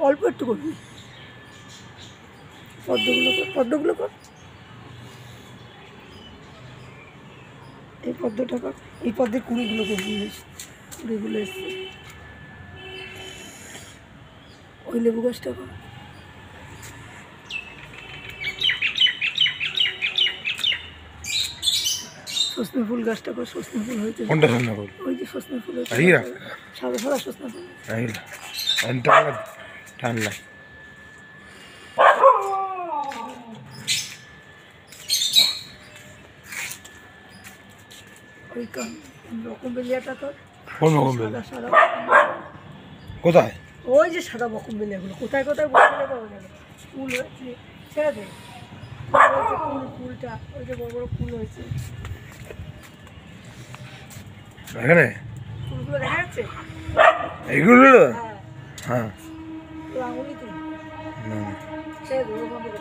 অল্প একটু করবি, পদ্মগুলো কর, পদ্মগুলো কর, এই পদ্মটা কর, এই পদ্মের কুড়িগুলো করবি, কুড়িগুলো এসছে, ওই লেবু গাছটা কর, সজনে ফুল গাছটা কর, সজনে ফুল হয়েছে, ওই যে সজনে ফুল হয়েছে, সাদা সাদা সজনে ফুল, ওই বকুমবেলিয়াটা কর, সাদা কোথায়? ওই যে সাদা বকুমবেলিয়াগুলো কোথায় কোথায় বকুমবেলিয়া পাওয়া যাবে, ফুল হয়েছে, ছেড়ে দে, ফুলটা ওই যে বড় বড় ফুল হয়েছে, এখানে ফুলগুলো দেখা যাচ্ছে, এইগুলো হ্যাঁ হ্যাঁ আঙুলি তুই ছেড়ে দে, ওখান থেকে